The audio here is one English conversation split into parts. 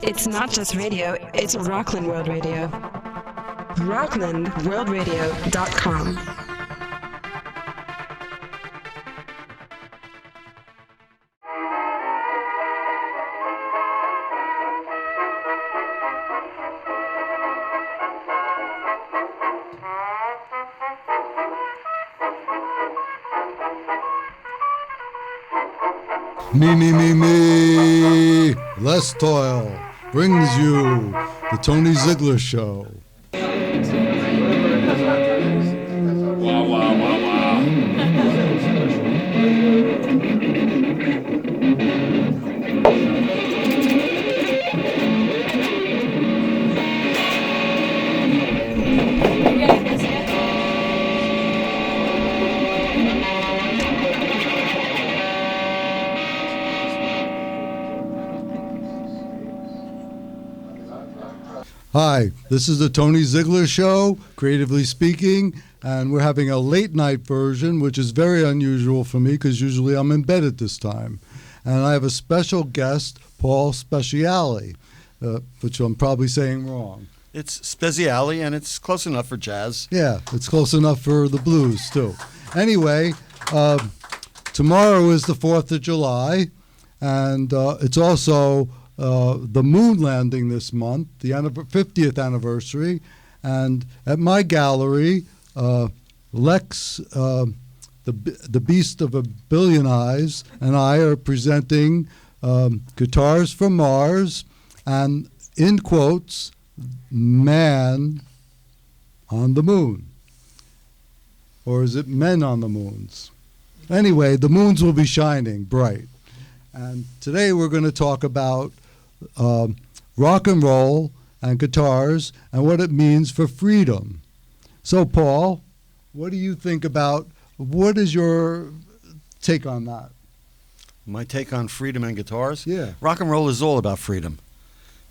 It's not just radio, it's Rockland World Radio. RocklandWorldRadio.com. Me. Less toil brings you the Tony Zeigler Show. Wow. Hi, this is the Tony Zeigler Show, creatively speaking, and we're having a late night version, which is very unusual for me because usually I'm in bed at this time. And I have a special guest, Paul Speziale, which I'm probably saying wrong. It's Speziale, and it's close enough for jazz. Yeah, it's close enough for the blues, too. Anyway, tomorrow is the 4th of July, and it's also the moon landing this month, the 50th anniversary, and at my gallery, Lex, the Beast of a Billion Eyes, and I are presenting Guitars from Mars and, in quotes, Man on the Moon. Or is it Men on the Moons? Anyway, the moons will be shining bright. And today we're going to talk about rock and roll and guitars and what it means for freedom. So, Paul, what do you think about, what is your take on that? My take on freedom and guitars? Yeah. Rock and roll is all about freedom.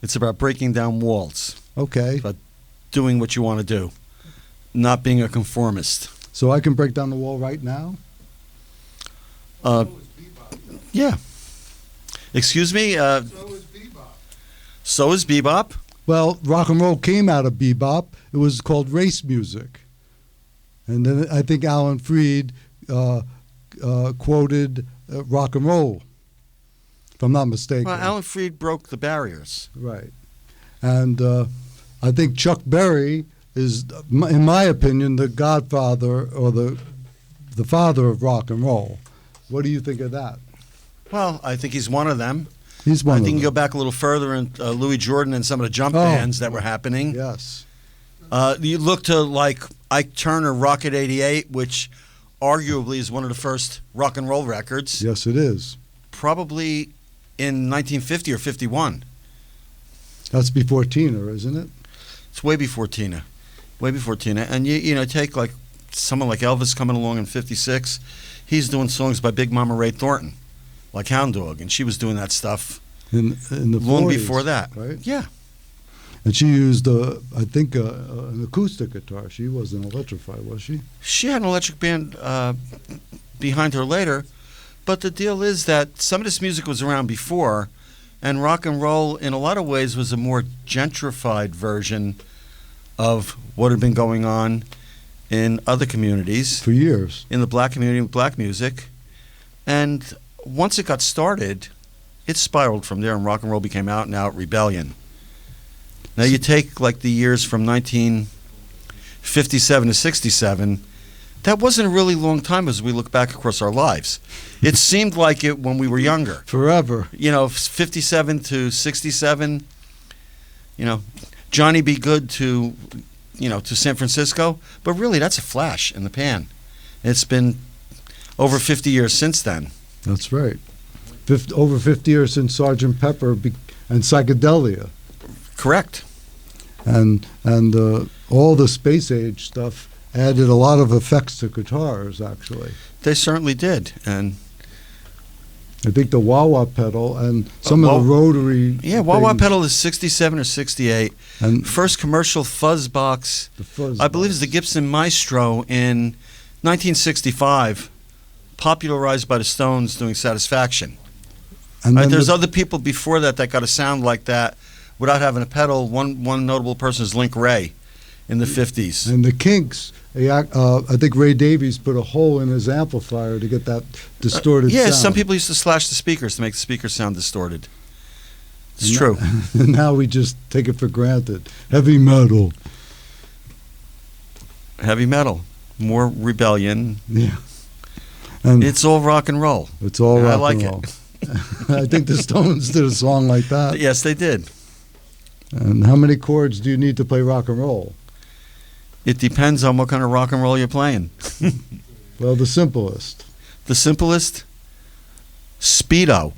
It's about breaking down walls. Okay. It's about doing what you want to do, not being a conformist. So I can break down the wall right now? Yeah. Excuse me? So is bebop. Well, rock and roll came out of bebop. It was called race music. And then I think Alan Freed quoted rock and roll, if I'm not mistaken. Well, Alan Freed broke the barriers. Right. And I think Chuck Berry is, in my opinion, the godfather or the father of rock and roll. What do you think of that? Well, I think he's one of them. He's one I of think them. you go back a little further and Louis Jordan and some of the jump bands that were happening. Yes. You look to like Ike Turner, Rocket 88, which arguably is one of the first rock and roll records. Yes, it is. Probably in 1950 or 51. That's before Tina, isn't it? It's way before Tina. Way before Tina. And you know, take like someone like Elvis coming along in 56. He's doing songs by Big Mama Ray Thornton, like Hound Dog, and she was doing that stuff in the long 40s, before that. right? Yeah. And she used, I think, an acoustic guitar. She wasn't electrified, was she? She had an electric band behind her later, but the deal is that some of this music was around before, and rock and roll, in a lot of ways, was a more gentrified version of what had been going on in other communities. For years. In the black community with black music. And once it got started, it spiraled from there, and rock and roll became out and out rebellion. Now you take like the years from 1957 to 67, that wasn't a really long time as we look back across our lives. It seemed like it when we were younger. Forever. You know, 57 to 67, you know, Johnny Be Good to, you know, to San Francisco. But really, that's a flash in the pan. It's been over 50 years since then. That's right. Over 50 years since Sgt. Pepper and psychedelia. Correct. And all the space age stuff added a lot of effects to guitars, actually. They certainly did. And I think the wah-wah pedal and some of the rotary... Yeah, wah-wah pedal is 67 or 68. And first commercial fuzz box, I believe, is the Gibson Maestro in 1965, popularized by the Stones doing Satisfaction. And there's other people before that got a sound like that, without having a pedal. One notable person is Link Ray in the 50s. And the Kinks, I think Ray Davies put a hole in his amplifier to get that distorted sound. Some people used to slash the speakers to make the speakers sound distorted. It's true. And now we just take it for granted. Heavy metal. Heavy metal. More rebellion. Yeah. And it's all rock and roll. It's all rock I like and roll. it. I think the Stones did a song like that. Yes, they did. And how many chords do you need to play rock and roll? It depends on what kind of rock and roll you're playing. Well, the simplest. The simplest? Speedo.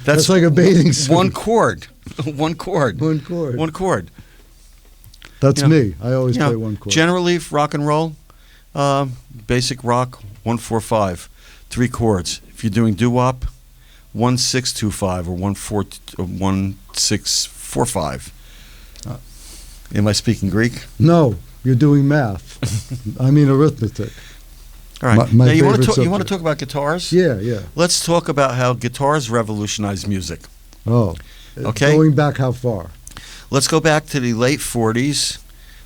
That's like a bathing suit. One chord. One chord. One chord. One chord. That's me. I always play one chord. Generally, rock and roll, basic rock, 1-4-5, 3 chords. If you're doing doo-wop, 1-6-2-5 or 1-6-4-5. Am I speaking Greek? No, you're doing math. I mean arithmetic. All right. My now you want favorite to subject. talk about guitars? Yeah. Let's talk about how guitars revolutionized music. Oh. Okay. Going back how far? Let's go back to the late 40s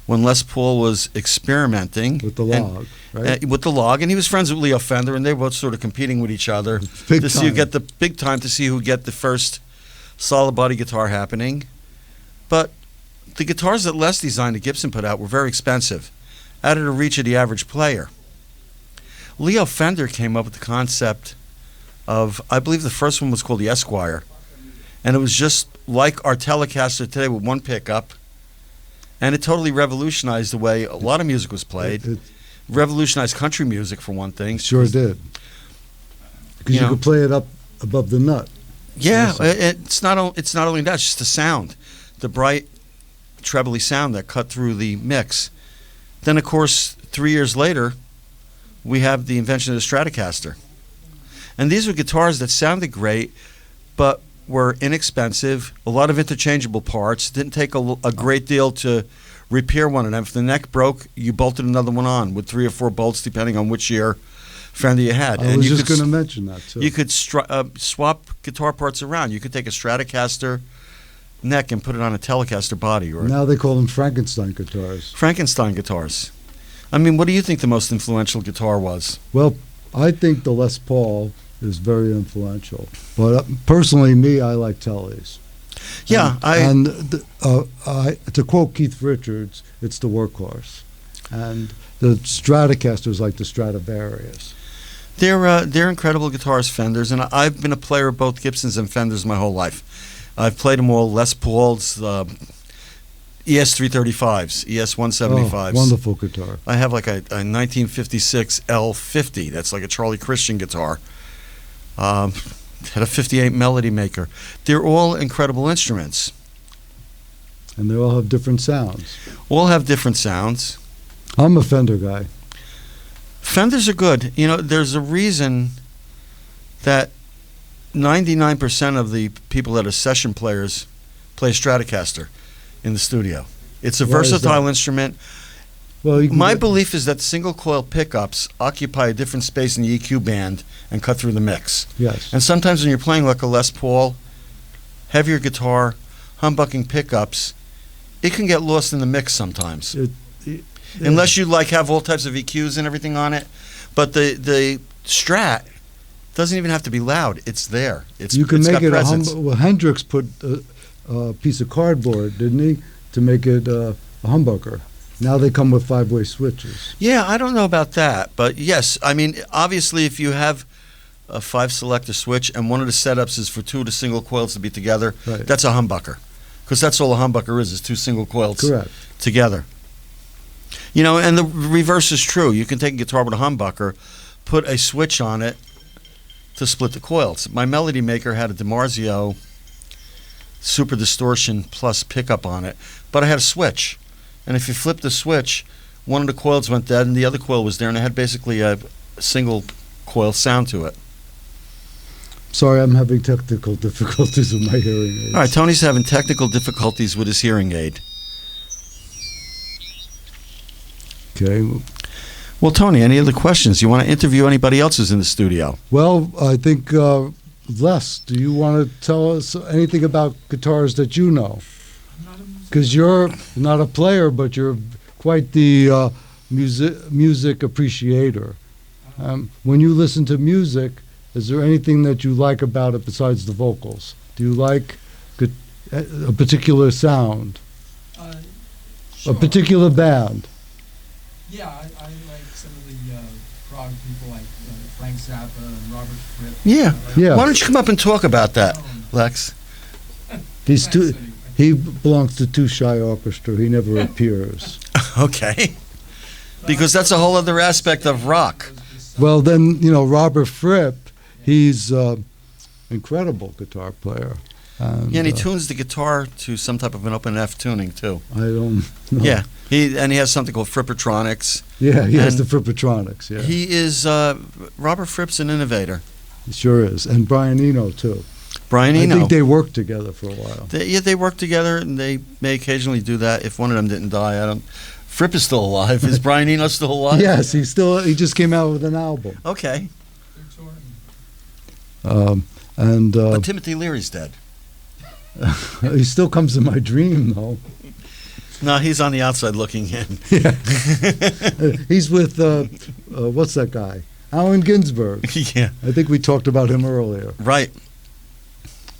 when Les Paul was experimenting. With the log, right? With the log. And he was friends with Leo Fender, and they were both sort of competing with each other Big to see who get the big time, to see who get the first solid body guitar happening. But the guitars that Les designed that Gibson put out were very expensive, out of the reach of the average player. Leo Fender came up with the concept of, I believe the first one was called the Esquire, and it was just like our Telecaster today with one pickup, and it totally revolutionized the way a lot of music was played. It revolutionized country music, for one thing. Sure did. Because you could play it up above the nut. Yeah, it's not only that, it's just the sound, the bright, trebly sound that cut through the mix. Then, of course, 3 years later, we have the invention of the Stratocaster. And these were guitars that sounded great, but were inexpensive, a lot of interchangeable parts. Didn't take a great deal to repair one of them. If the neck broke, you bolted another one on with 3 or 4 bolts, depending on which year Fender you had. I was just going to mention that, too. You could swap guitar parts around. You could take a Stratocaster neck and put it on a Telecaster body. Or now they call them Frankenstein guitars. Frankenstein guitars. I mean, what do you think the most influential guitar was? Well, I think the Les Paul is very influential. But personally, I like Tellies. Yeah, to quote Keith Richards, it's the workhorse. And the Stratocasters like the Stradivarius. They're incredible guitars, Fenders, and I've been a player of both Gibsons and Fenders my whole life. I've played them all, Les Pauls, ES335s, ES175s. Oh, wonderful guitar. I have like a 1956 L50. That's like a Charlie Christian guitar. Had a 58 Melody Maker. They're all incredible instruments. And they all have different sounds. All have different sounds. I'm a Fender guy. Fenders are good. You know, there's a reason that 99% of the people that are session players play Stratocaster in the studio. It's a versatile instrument. Well, my belief is that single coil pickups occupy a different space in the EQ band and cut through the mix. Yes. And sometimes when you're playing like a Les Paul, heavier guitar, humbucking pickups, it can get lost in the mix sometimes. Unless you have all types of EQs and everything on it. But the Strat doesn't even have to be loud. It's there. You can make it well, Hendrix put a piece of cardboard, didn't he, to make it a humbucker. Now they come with 5-way switches. Yeah, I don't know about that. But yes, I mean, obviously if you have a 5-selector switch and one of the setups is for 2 of the single coils to be together, that's a humbucker. Because that's all a humbucker is 2 single coils together. You know, and the reverse is true. You can take a guitar with a humbucker, put a switch on it to split the coils. My Melody Maker had a DiMarzio Super Distortion plus pickup on it, but I had a switch. And if you flipped the switch, one of the coils went dead and the other coil was there, and it had basically a single coil sound to it. Sorry, I'm having technical difficulties with my hearing aids. All right, Tony's having technical difficulties with his hearing aid. Okay. Well, Tony, any other questions? You want to interview anybody else who's in the studio? Well, I think Les, do you want to tell us anything about guitars that you know? Because you're not a player, but you're quite the music appreciator. When you listen to music, is there anything that you like about it besides the vocals? Do you like a particular sound? Sure. A particular band? Yeah, I like some of the prog people like Frank Zappa and Robert Fripp. Yeah. Yeah. Why don't you come up and talk about that, Lex? He's Thanks, too. anyway. He belongs to Too Shy Orchestra. He never appears. Okay. Because that's a whole other aspect of rock. Well, then, Robert Fripp, he's incredible guitar player. And, Yeah, and he tunes the guitar to some type of an open F tuning too. I don't know. Yeah, he has something called Frippertronics. Yeah, he has And the Frippertronics, yeah. He is Robert Fripp's an innovator. He sure is. And Brian Eno, too. Brian I Eno. think they worked together for a while. They work together, and they may occasionally do that. If one of them didn't die, I don't. Fripp is still alive. Is Brian Eno still alive? Yes, he just came out with an album. Okay, They're touring. but Timothy Leary's dead. He still comes in my dream, though. No, he's on the outside looking in. Yeah. He's with, what's that guy? Allen Ginsberg. Yeah, I think we talked about him earlier. right.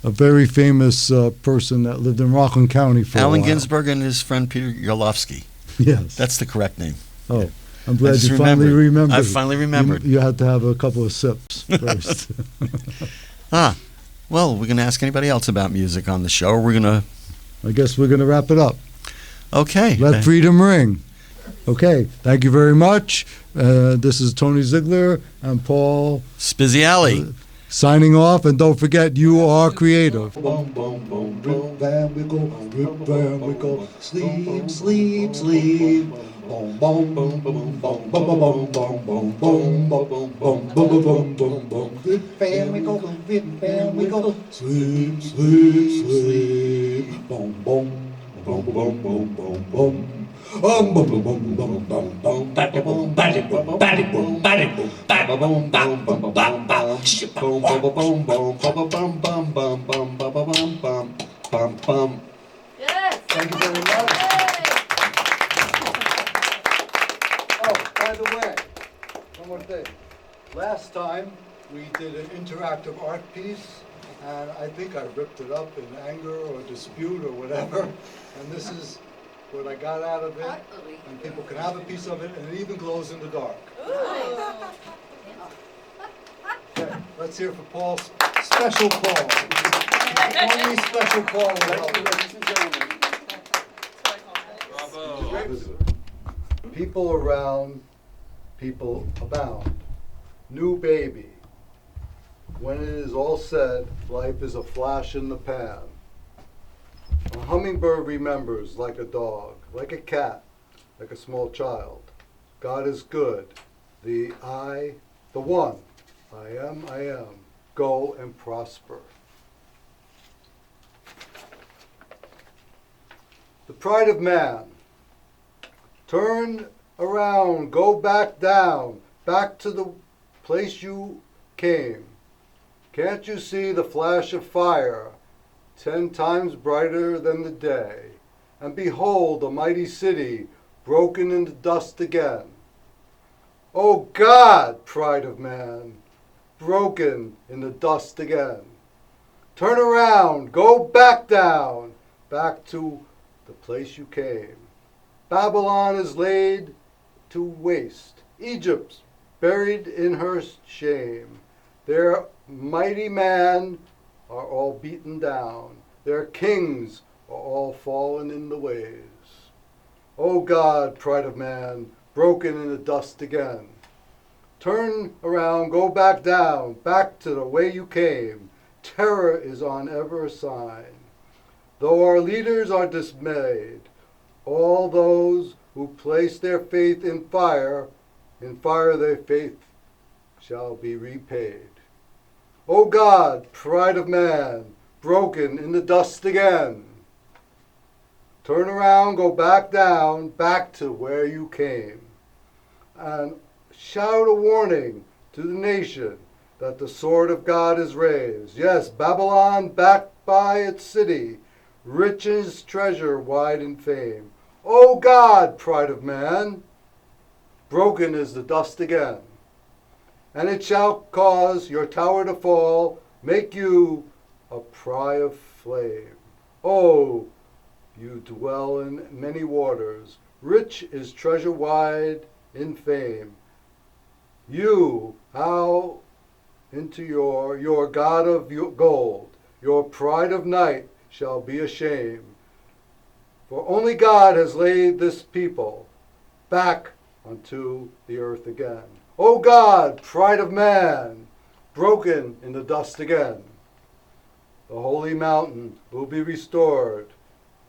A very famous person that lived in Rockland County for a Allen while. Ginsberg and his friend Peter Yarlovsky. Yes. That's the correct name. Oh, I'm glad just you finally remembered. I finally remembered. You had to have a couple of sips first. Well, we're going to ask anybody else about music on the show, or we're going to... I guess we're going to wrap it up. Okay. Let freedom ring. Okay, thank you very much. This is Tony Zeigler and Paul Speziale. signing off, and don't forget, you are creative. Boom, boom, boom, boom, bam, we go, rip, bam, we go, sleep, sleep, sleep. Boom, boom, boom, boom, boom, boom, boom, boom, boom, boom, boom, boom, boom, boom, boom, boom. Rip, bam, we go, rip, bam, we go, sleep, sleep, sleep. Boom, boom, boom, boom, boom, boom, boom. Boom, boom, boom, boom, boom, boom, boom, batty, boom, batty, boom, batty, boom, batty, boom, batty, boom, bam, bam, bam, bam, shit, boom, boom, boom, boom, boom, bum, bum, bum, bum, bum, bum, bum, bum, bum. Yes. Thank you very much. Oh, by the way, one more thing. Last time we did an interactive art piece, and I think I ripped it up in anger or dispute or whatever. And this is what I got out of it. And people can have a piece of it, and it even glows in the dark. Okay, let's hear for Paul's special Paul. The only special Paul will help. People around, people abound. New baby. When it is all said, life is a flash in the pan. A hummingbird remembers like a dog, like a cat, like a small child. God is good. The one, I am. Go and prosper. The pride of man. Turn around, go back down, back to the place you came. Can't you see the flash of fire, 10 times brighter than the day? And behold, a mighty city, broken into dust again. Oh God, pride of man, broken in the dust again. Turn around, go back down, back to the place you came. Babylon is laid to waste. Egypt's buried in her shame. Their mighty men are all beaten down. Their kings are all fallen in the waves. O God, pride of man, broken in the dust again. Turn around, go back down, back to the way you came. Terror is on every sign. Though our leaders are dismayed, all those who place their faith in fire their faith shall be repaid. O God, pride of man, broken in the dust again. Turn around, go back down, back to where you came. And shout a warning to the nation that the sword of God is raised. Yes, Babylon backed by its city, riches, treasure, wide in fame. O God, pride of man, broken is the dust again. And it shall cause your tower to fall, make you a pry of flame. Oh, you dwell in many waters, rich is treasure wide in fame. You, how into your God of gold, your pride of night shall be ashamed. For only God has laid this people back unto the earth again. O God, pride of man, broken in the dust again. The holy mountain will be restored.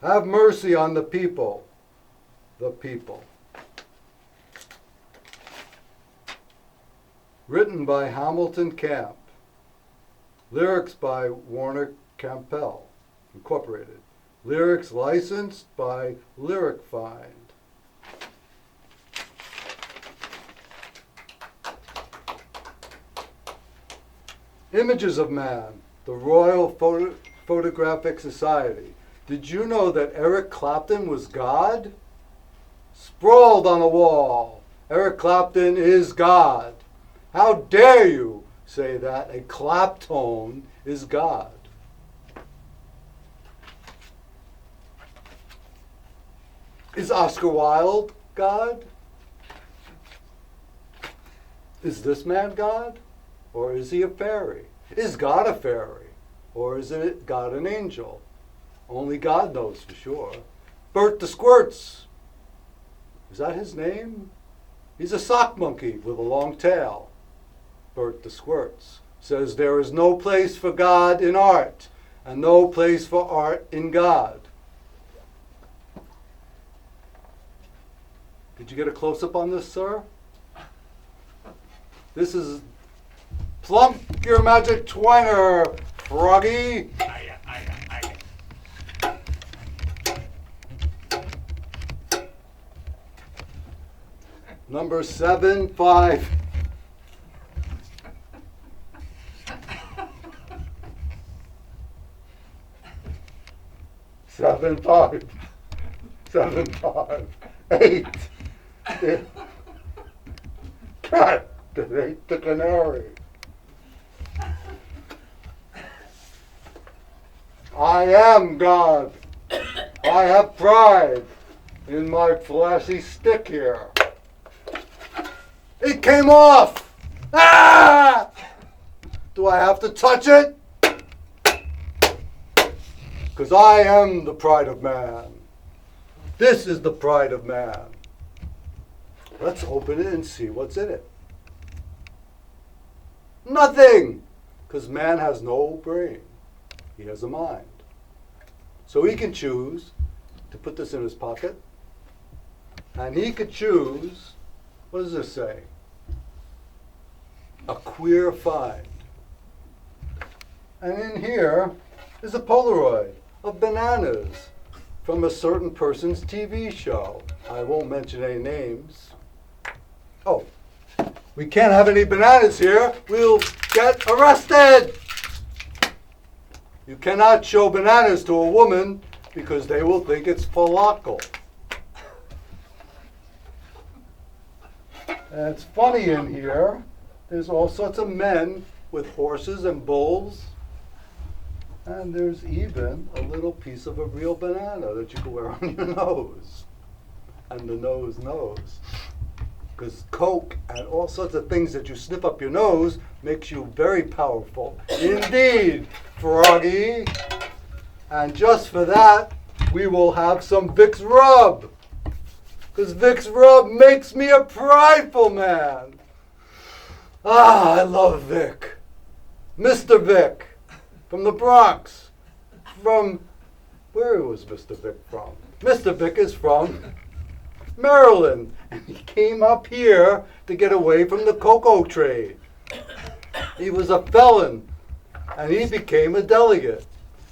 Have mercy on the people, the people. Written by Hamilton Camp. Lyrics by Warner Campbell, Incorporated. Lyrics licensed by Lyric Find. Images of Man, the Royal Photographic Society. Did you know that Eric Clapton was God? Sprawled on a wall, Eric Clapton is God. How dare you say that a claptone is God? Is Oscar Wilde God? Is this man God? Or is he a fairy? Is God a fairy? Or is it God an angel? Only God knows for sure. Bert the Squirts. Is that his name? He's a sock monkey with a long tail. Bert the Squirts says there is no place for God in art and no place for art in God. Did you get a close-up on this, sir? This is Plump Your Magic Twiner, Froggy. Number 7-5. Seven, five. 8. Cat that ate the canary. I am God. I have pride in my flashy stick here. It came off! Ah! Do I have to touch it? Because I am the pride of man. This is the pride of man. Let's open it and see what's in it. Nothing! Because man has no brain. He has a mind. So he can choose to put this in his pocket. And he could choose, what does this say? A queer find. And in here is a Polaroid of bananas from a certain person's TV show. I won't mention any names. Oh, we can't have any bananas here. We'll get arrested. You cannot show bananas to a woman because they will think it's falafel. And it's funny in here. There's all sorts of men with horses and bulls. And there's even a little piece of a real banana that you can wear on your nose. And the nose knows. Because Coke and all sorts of things that you sniff up your nose makes you very powerful. Indeed, Froggy. And just for that, we will have some Vicks Rub. Because Vicks Rub makes me a prideful man. Ah, I love Vic. Mr. Vic. From the Bronx. From, where was Mr. Vic from? Mr. Vic is from Maryland. And he came up here to get away from the cocoa trade. He was a felon. And he became a delegate.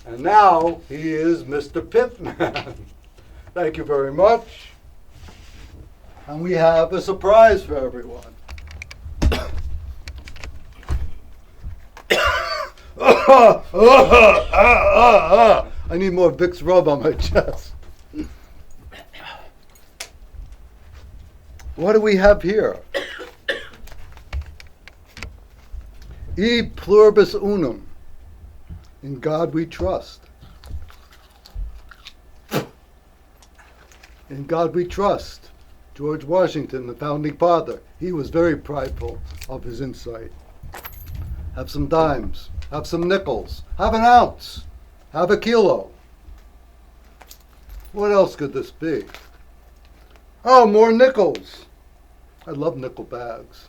And now he is Mr. Pimpman. Thank you very much. And we have a surprise for everyone. I need more Vicks rub on my chest. What do we have here? E pluribus unum. In God we trust. In God we trust. George Washington, the founding father, he was very prideful of his insight. Have some dimes. Have some nickels. Have an ounce. Have a kilo. What else could this be? Oh, more nickels. I love nickel bags.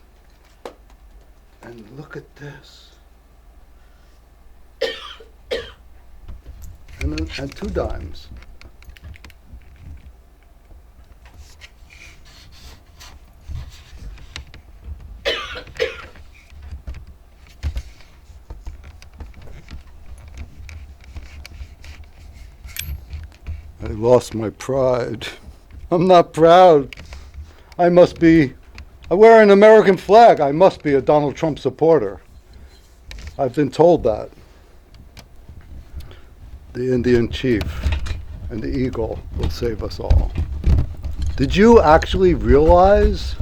And look at this. And 2 dimes. I lost my pride. I'm not proud. I wear an American flag. I must be a Donald Trump supporter. I've been told that. The Indian chief and the eagle will save us all. Did you actually realize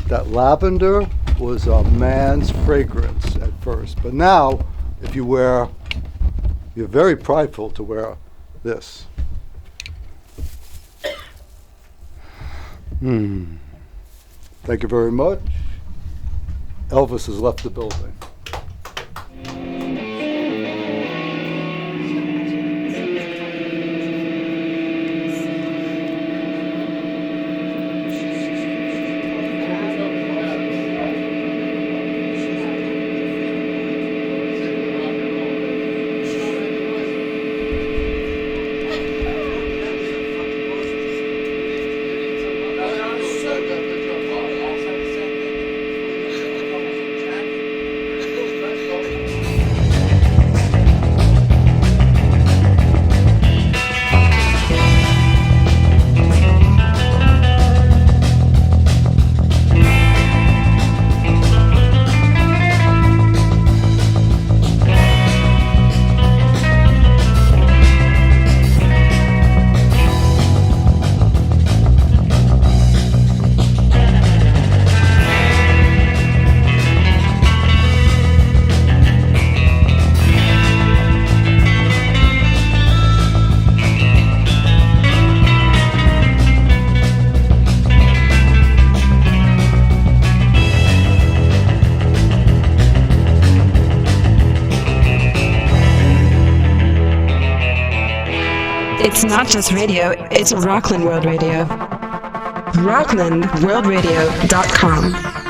that lavender was a man's fragrance at first? But now, if you're very prideful to wear this. Thank you very much. Elvis has left the building. It's not just radio, it's Rockland World Radio. RocklandWorldRadio.com.